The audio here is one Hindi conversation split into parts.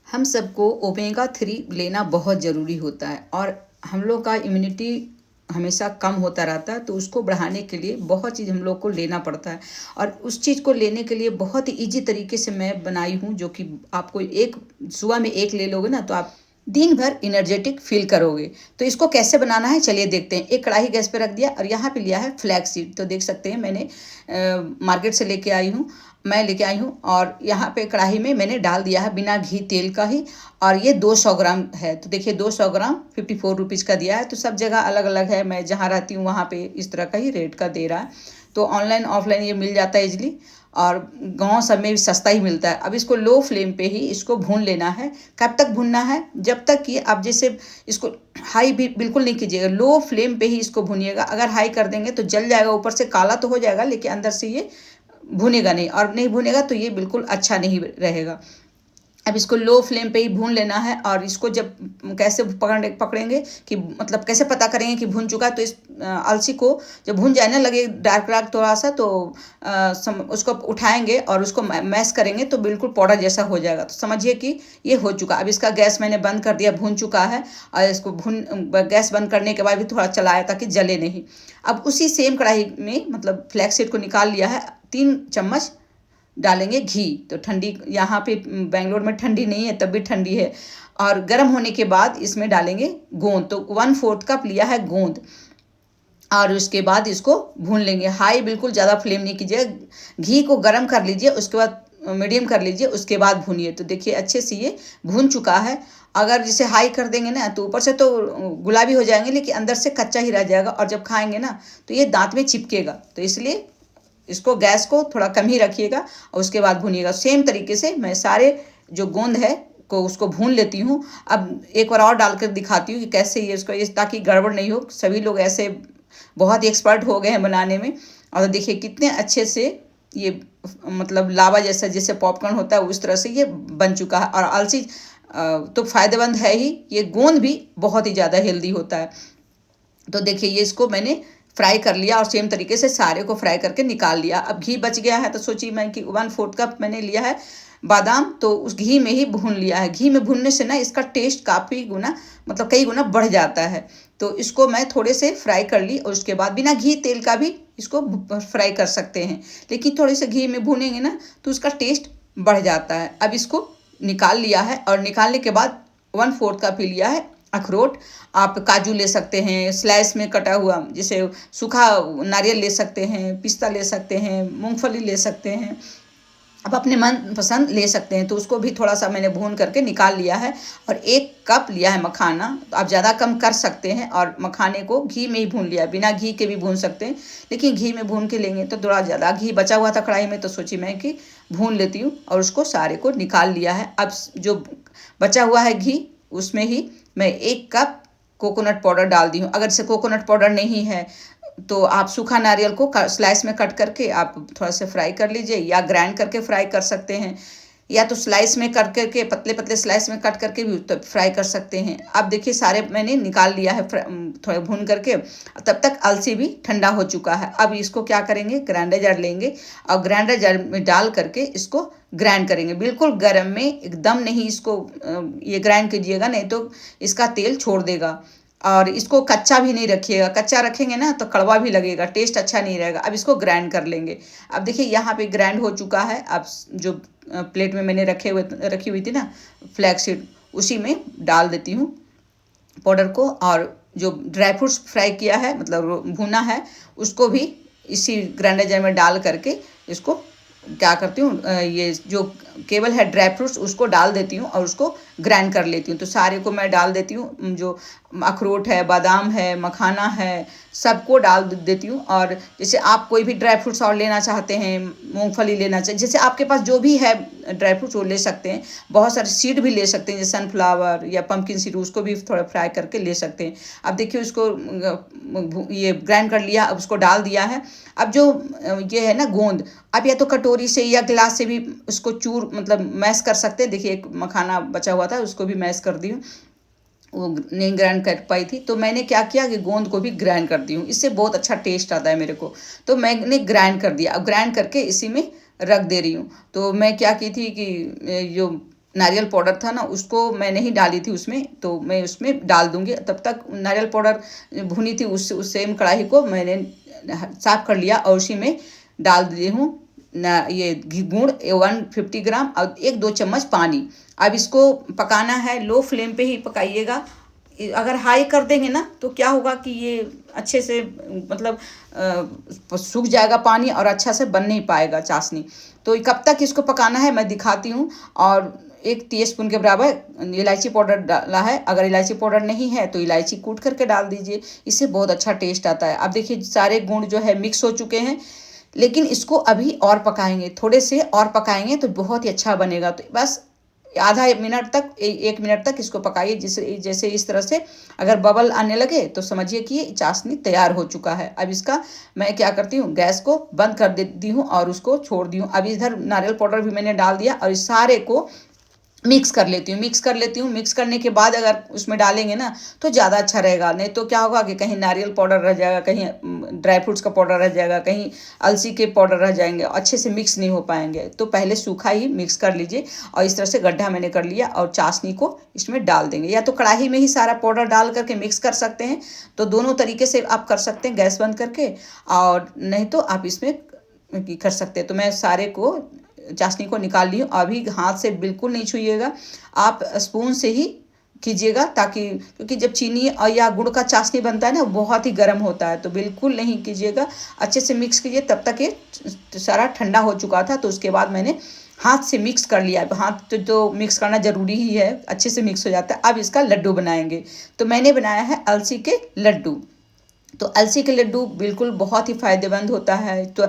हम सबको ओमेगा 3 लेना बहुत ज़रूरी होता है और हम लोग का इम्यूनिटी हमेशा कम होता रहता है, तो उसको बढ़ाने के लिए बहुत चीज़ हम लोग को लेना पड़ता है। और उस चीज़ को लेने के लिए बहुत ही ईजी तरीके से मैं बनाई हूँ, जो कि आपको एक सुबह में एक ले लोगे ना, तो आप दिन भर एनर्जेटिक फील करोगे। तो इसको कैसे बनाना है चलिए देखते हैं। एक कढ़ाई गैस पे रख दिया और यहाँ पे लिया है फ्लैक्स सीड। तो देख सकते हैं मैंने मार्केट से लेके आई हूँ और यहाँ पे कढ़ाई में मैंने डाल दिया है बिना घी तेल का ही। और ये 200 ग्राम है। तो देखिए 200 ग्राम 54 रुपीज़ का दिया है। तो सब जगह अलग अलग है, मैं जहाँ रहती हूँ वहाँ पे इस तरह का ही रेट का दे रहा है। तो ऑनलाइन ऑफलाइन ये मिल जाता है इजली, और गांव सब में भी सस्ता ही मिलता है। अब इसको लो फ्लेम पे ही इसको भून लेना है। कब तक भूनना है? जब तक कि आप जैसे इसको हाई भी बिल्कुल नहीं कीजिएगा, लो फ्लेम पे ही इसको भूनिएगा। अगर हाई कर देंगे तो जल जाएगा, ऊपर से काला तो हो जाएगा लेकिन अंदर से ये भुनेगा नहीं, और नहीं भुनेगा तो ये बिल्कुल अच्छा नहीं रहेगा। अब इसको लो फ्लेम पे ही भून लेना है। और इसको जब कैसे पकड़ेंगे कि मतलब कैसे पता करेंगे कि भून चुका है, तो इस अलसी को जब भून जाए ना, लगे डार्क डार्क थोड़ा सा, तो उसको उठाएंगे और उसको मैश करेंगे तो बिल्कुल पाउडर जैसा हो जाएगा। तो समझिए कि ये हो चुका। अब इसका गैस मैंने बंद कर दिया, भून चुका है। और इसको गैस बंद करने के बाद भी थोड़ा चलाया ताकि जले नहीं। अब उसी सेम कढ़ाई में मतलब फ्लैक्स सीड को निकाल लिया है, 3 चम्मच डालेंगे घी। तो ठंडी, यहाँ पे बेंगलोर में ठंडी नहीं है तब भी ठंडी है। और गर्म होने के बाद इसमें डालेंगे गोंद। तो 1/4 कप लिया है गोंद। और उसके बाद इसको भून लेंगे। हाई बिल्कुल ज़्यादा फ्लेम नहीं कीजिए, घी को गर्म कर लीजिए, उसके बाद मीडियम कर लीजिए, उसके बाद भूनिए। तो देखिए अच्छे से ये भून चुका है। अगर जैसे हाई कर देंगे ना तो ऊपर से तो गुलाबी हो जाएंगे लेकिन अंदर से कच्चा ही रह जाएगा, और जब खाएंगे ना तो ये दांत में चिपकेगा। तो इसलिए इसको गैस को थोड़ा कम ही रखिएगा और उसके बाद भूनिएगा। सेम तरीके से मैं सारे जो गोंद है को उसको भून लेती हूँ। अब एक बार और डालकर दिखाती हूँ कि कैसे ये इसको, ताकि गड़बड़ नहीं हो। सभी लोग ऐसे बहुत ही एक्सपर्ट हो गए हैं बनाने में। और देखिए कितने अच्छे से ये मतलब लावा जैसा, जैसे पॉपकॉर्न होता है उस तरह से ये बन चुका है। और अलसी तो फ़ायदेमंद है ही, ये गोंद भी बहुत ही ज़्यादा हेल्दी होता है। तो देखिए ये इसको मैंने फ्राई कर लिया और सेम तरीके से सारे को फ्राई करके निकाल लिया। अब घी बच गया है तो सोचिए मैं कि 1/4 कप मैंने लिया है बादाम, तो उस घी में ही भून लिया है। घी में भूनने से ना इसका टेस्ट काफ़ी गुना मतलब कई गुना बढ़ जाता है। तो इसको मैं थोड़े से फ्राई कर ली, और उसके बाद बिना घी तेल का भी इसको फ्राई कर सकते हैं, लेकिन थोड़े से घी में भूनेंगे ना तो उसका टेस्ट बढ़ जाता है। अब इसको निकाल लिया है, और निकालने के बाद 1/4 कप ही लिया है अखरोट। आप काजू ले सकते हैं स्लाइस में कटा हुआ, जैसे सूखा नारियल ले सकते हैं, पिस्ता ले सकते हैं, मूंगफली ले सकते हैं, आप अपने मन पसंद ले सकते हैं। तो उसको भी थोड़ा सा मैंने भून करके निकाल लिया है। और 1 कप लिया है मखाना। तो आप ज़्यादा कम कर सकते हैं, और मखाने को घी में ही भून लिया, बिना घी के भी भून सकते हैं, लेकिन घी में भून के लेंगे तो थोड़ा ज़्यादा घी बचा हुआ था कढ़ाई में, तो सोची मैं कि भून लेती हूँ। और उसको सारे को निकाल लिया है। अब जो बचा हुआ है घी, उसमें ही मैं 1 कप कोकोनट पाउडर डाल दी हूँ। अगर से कोकोनट पाउडर नहीं है तो आप सूखा नारियल को स्लाइस में कट करके आप थोड़ा सा फ्राई कर लीजिए, या ग्राइंड करके फ्राई कर सकते हैं, या तो स्लाइस में कर करके पतले पतले स्लाइस में कट करके भी तो फ्राई कर सकते हैं। अब देखिए सारे मैंने निकाल लिया है थोड़ा भून करके। तब तक अलसी भी ठंडा हो चुका है। अब इसको क्या करेंगे, ग्राइंडर जार लेंगे और ग्राइंडर जार में डाल करके इसको ग्राइंड करेंगे। बिल्कुल गर्म में एकदम नहीं इसको ये ग्राइंड कीजिएगा, नहीं तो इसका तेल छोड़ देगा। और इसको कच्चा भी नहीं रखिएगा, कच्चा रखेंगे ना तो कड़वा भी लगेगा, टेस्ट अच्छा नहीं रहेगा। अब इसको ग्राइंड कर लेंगे। अब देखिए यहाँ पे ग्राइंड हो चुका है। अब जो प्लेट में मैंने रखी हुई थी ना फ्लैक्स सीड, उसी में डाल देती हूँ पाउडर को। और जो ड्राई फ्रूट्स फ्राई किया है मतलब भुना है, उसको भी इसी ग्राइंडर जार में डाल करके इसको क्या करती हूँ, ये जो केवल है ड्राई फ्रूट्स उसको डाल देती हूँ और उसको ग्राइंड कर लेती हूँ। तो सारे को मैं डाल देती हूँ, जो अखरोट है, बादाम है, मखाना है, सबको डाल देती हूँ। और जैसे आप कोई भी ड्राई फ्रूट्स और लेना चाहते हैं, मूंगफली लेना चाहिए, जैसे आपके पास जो भी है ड्राई फ्रूट्स वो ले सकते हैं। बहुत सारे सीड भी ले सकते हैं, जैसे सनफ्लावर या पम्पकिन सीड, उसको भी थोड़ा फ्राई करके ले सकते हैं। अब देखिए उसको ये ग्राइंड कर लिया, अब उसको डाल दिया है। अब जो ये है ना गोंद, अब या तो कटोरी से या गिलास से भी उसको चूर मतलब मैश कर सकते हैं। देखिए एक मखाना बचा हुआ था, उसको भी मैश कर दी हूँ, वो नहीं ग्राइंड कर पाई थी तो मैंने क्या किया कि गोंद को भी ग्राइंड कर दी हूँ। इससे बहुत अच्छा टेस्ट आता है मेरे को, तो मैंने ग्राइंड कर दिया। अब ग्राइंड करके इसी में रख दे रही हूँ। तो मैं क्या की थी कि जो नारियल पाउडर था ना, उसको मैं नहीं डाली थी उसमें, तो मैं उसमें डाल दूंगी। तब तक नारियल पाउडर भुनी थी, उस सेम कढ़ाई को मैंने साफ कर लिया और उसी में डाल दी हूँ ये गुड़ 150 ग्राम और 1-2 चम्मच पानी। अब इसको पकाना है, लो फ्लेम पे ही पकाइएगा। अगर हाई कर देंगे ना तो क्या होगा कि ये अच्छे से मतलब सूख जाएगा पानी और अच्छा से बन नहीं पाएगा चाशनी। तो कब तक इसको पकाना है मैं दिखाती हूँ। और 1 टीस्पून के बराबर इलायची पाउडर डाला है। अगर इलायची पाउडर नहीं है तो इलायची कूट करके डाल दीजिए, इससे बहुत अच्छा टेस्ट आता है। अब देखिए सारे गुण जो है मिक्स हो चुके हैं, लेकिन इसको अभी और पकाएंगे, थोड़े से और पकाएंगे तो बहुत ही अच्छा बनेगा। तो बस आधा 1 मिनट तक 1 मिनट तक इसको पकाइए। जैसे इस तरह से अगर बबल आने लगे तो समझिए कि ये चाशनी तैयार हो चुका है। अब इसका मैं क्या करती हूँ, गैस को बंद कर देती हूँ और उसको छोड़ दी हूँ। अब इधर नारियल पाउडर भी मैंने डाल दिया और इस सारे को मिक्स कर लेती हूँ। मिक्स करने के बाद अगर उसमें डालेंगे ना तो ज़्यादा अच्छा रहेगा। नहीं तो क्या होगा कि कहीं नारियल पाउडर रह जाएगा, कहीं ड्राई फ्रूट्स का पाउडर रह जाएगा, कहीं अलसी के पाउडर रह जाएंगे, अच्छे से मिक्स नहीं हो पाएंगे। तो पहले सूखा ही मिक्स कर लीजिए और इस तरह से गड्ढा मैंने कर लिया और चाशनी को इसमें डाल देंगे। या तो कढ़ाई में ही सारा पाउडर डाल करके मिक्स कर सकते हैं, तो दोनों तरीके से आप कर सकते हैं, गैस बंद करके, और नहीं तो आप इसमें कर सकते हैं। तो मैं सारे को चाशनी को निकाल ली हूँ। अभी हाथ से बिल्कुल नहीं छूइएगा, आप स्पून से ही कीजिएगा, ताकि क्योंकि जब चीनी या गुड़ का चाशनी बनता है ना बहुत ही गर्म होता है, तो बिल्कुल नहीं कीजिएगा। अच्छे से मिक्स कीजिए। तब तक ये सारा ठंडा हो चुका था, तो उसके बाद मैंने हाथ से मिक्स कर लिया। हाथ तो मिक्स करना ज़रूरी ही है, अच्छे से मिक्स हो जाता है। अब इसका लड्डू बनाएंगे। तो मैंने बनाया है अलसी के लड्डू। तो अलसी के लड्डू बिल्कुल बहुत ही फ़ायदेमंद होता है, तो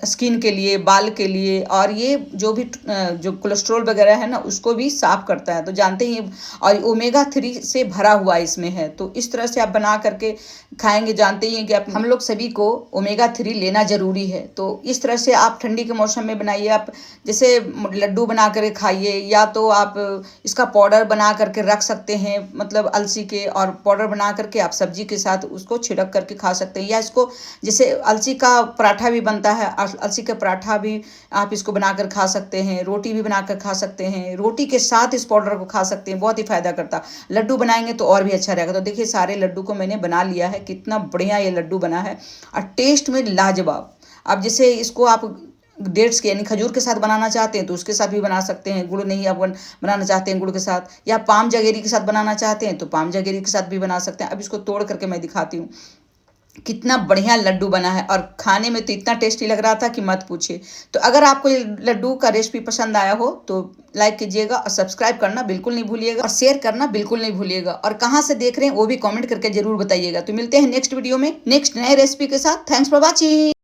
स्किन के लिए, बाल के लिए, और ये जो भी जो कोलेस्ट्रॉल वगैरह है ना उसको भी साफ़ करता है, तो जानते ही। और ओमेगा 3 से भरा हुआ इसमें है, तो इस तरह से आप बना करके खाएंगे। जानते ही हैं कि आप हम लोग सभी को ओमेगा 3 लेना ज़रूरी है। तो इस तरह से आप ठंडी के मौसम में बनाइए। आप जैसे लड्डू बना करके खाइए, या तो आप इसका पाउडर बना करके रख सकते हैं, मतलब अलसी के, और पाउडर बना करके आप सब्जी के साथ उसको छिड़क करके खा सकते हैं। या इसको जैसे अलसी का पराठा भी बनता है, अलसी का पराठा भी आप इसको बनाकर खा सकते हैं, रोटी भी बनाकर खा सकते हैं, रोटी के साथ इस पाउडर को खा सकते हैं, बहुत ही फायदा करता। लड्डू बनाएंगे तो और भी अच्छा रहेगा। तो देखिए सारे लड्डू को मैंने बना लिया है, कितना बढ़िया ये लड्डू बना है और टेस्ट में लाजवाब। अब जैसे इसको आप डेट्स के यानी खजूर के साथ बनाना चाहते हैं तो उसके साथ भी बना सकते हैं। गुड़ नहीं आप बनाना चाहते हैं गुड़ के साथ, या पाम जगेरी के साथ बनाना चाहते हैं तो पाम जगेरी के साथ भी बना सकते हैं। अब इसको तोड़ करके मैं दिखाती हूँ, कितना बढ़िया लड्डू बना है और खाने में तो इतना टेस्टी लग रहा था कि मत पूछिए। तो अगर आपको ये लड्डू का रेसिपी पसंद आया हो तो लाइक कीजिएगा और सब्सक्राइब करना बिल्कुल नहीं भूलिएगा और शेयर करना बिल्कुल नहीं भूलिएगा। और कहाँ से देख रहे हैं वो भी कमेंट करके जरूर बताइएगा। तो मिलते हैं नेक्स्ट वीडियो में नेक्स्ट नए रेसिपी के साथ। Thanks for watching.